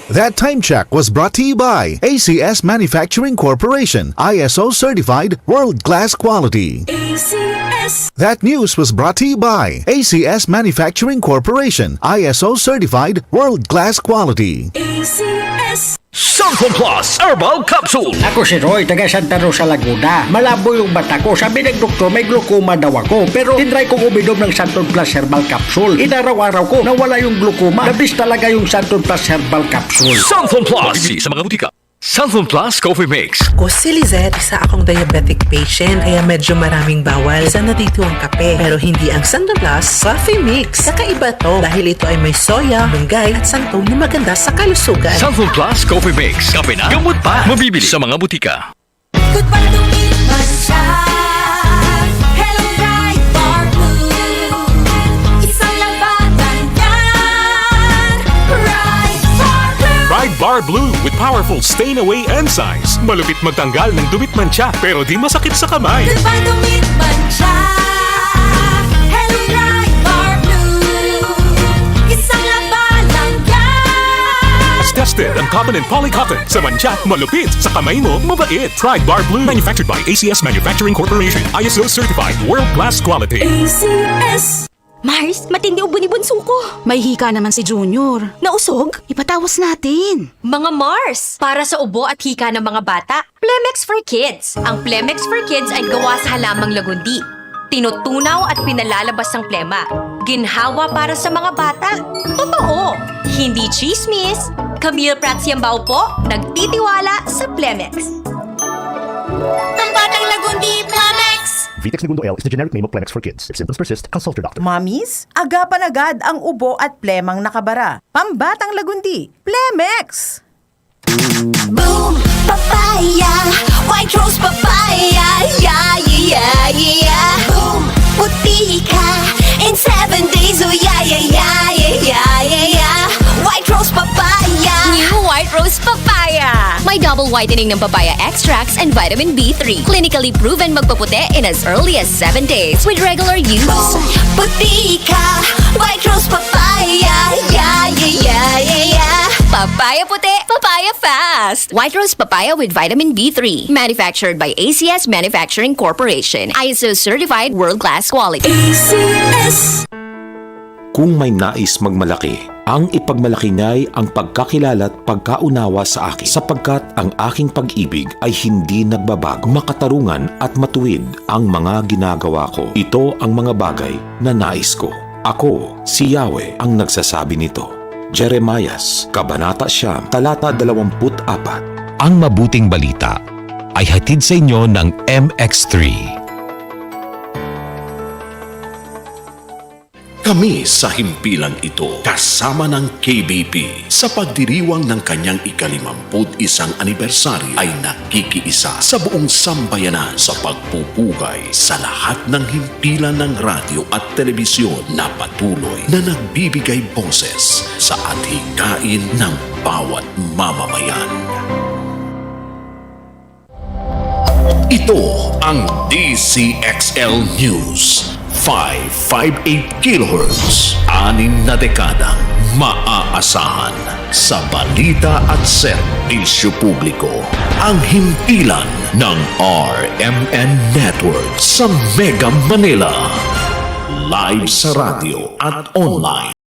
That time check was brought to you by ACS Manufacturing Corporation, ISO certified world-class quality. ACS. That news was brought to you by ACS Manufacturing Corporation, ISO certified world-class quality. ACS. Sanfon Plus Herbal Capsule. Ako si Roy, taga Santa Rosa, Laguna. Malabo yung mata ko. Sabi ng doktor, may glaucoma daw ako. Pero tinry kong uminom ng Santon Plus Herbal Capsule. Inaraw-araw ko, nawala yung glaucoma. Nabis talaga yung Santon Plus Herbal Capsule. Sanfon Plus. Mabibili sa mga butika. Sanfon Plus Coffee Mix. Ako si Lizette, isa akong diabetic patient kaya medyo maraming bawal. Isa na dito ang kape, pero hindi ang Santon Plus Coffee Mix. Kakaiba to dahil ito ay may soya, lunggay at santol na maganda sa kalusugan. Sanfon Plus Coffee Mix. Kape na, gamot pa. Mabibili sa mga butika. Goodbye to me, Masya. Hello, bright bar blue. Isang labanan yan. Bright bar blue. Pride Bar Blue with powerful stain-away enzymes. Malupit magtanggal ng dumit mancha pero di masakit sa kamay. Goodbye to me, Masya. Hello, bright bar blue. Isang labanan yan. As tested ang cotton and polycotton. Sa mancha, malupit. Sa kamay mo, mabait. Pride Bar Blue. Manufactured by ACS Manufacturing Corporation. ISO certified world-class quality. ACS. Mars, matindi ubo ni bunso ko. May hika naman si Junior. Nausog? Ipatawas natin. Mga Mars, para sa ubo at hika ng mga bata, Plemex for Kids. Ang Plemex for Kids ay gawa sa halamang lagundi. Tinutunaw at pinalalabas ang plema. Ginhawa para sa mga bata. Totoo! Hindi chismis. Camille Pratsiambao po, nagtitiwala sa Plemex. Ang batang lagundi, Plemex. Vitex Segundo L is the generic name of Plemex for kids. If symptoms persist, consult your doctor. Mommies, agapan agad ang ubo at plemang nakabara. Pambatang lagundi, Plemex! Boom, papaya, white rose papaya, yeah, yeah, yeah. Boom, puti ka, in 7 days, oh yeah, yeah, yeah, yeah, yeah, yeah. White rose papaya. New White Rose Papaya. May double whitening ng papaya extracts and vitamin B3. Clinically proven magpaputi in as early as 7 days with regular use. Boom, puti ka, white rose papaya, yeah, yeah, yeah, yeah, yeah. Papaya puti, papaya fast. White Rose Papaya with vitamin B3. Manufactured by ACS Manufacturing Corporation. ISO certified world-class quality. ACS. Kung may nais magmalaki, ang ipagmalaki niya'y ang pagkakilala at pagkaunawa sa akin sapagkat ang aking pag-ibig ay hindi nagbabago. Makatarungan at matuwid ang mga ginagawa ko. Ito ang mga bagay na nais ko. Ako, si Yahweh, ang nagsasabi nito. Jeremias, Kabanata 9, Talata 24. Ang mabuting balita ay hatid sa inyo ng MX3. Kami sa himpilang ito, kasama ng KBP, sa pagdiriwang ng kanyang ika-51 anibersaryo ay nakikiisa sa buong sambayanan sa pagpupugay sa lahat ng himpilan ng radyo at telebisyon na patuloy na nagbibigay boses sa adhikain ng bawat mamamayan. Ito ang DCXL News. 558 kHz, 6 na dekadang maaasahan sa balita at serbisyo publiko. Ang himpilan ng RMN Network sa Mega Manila. Live sa radyo at online.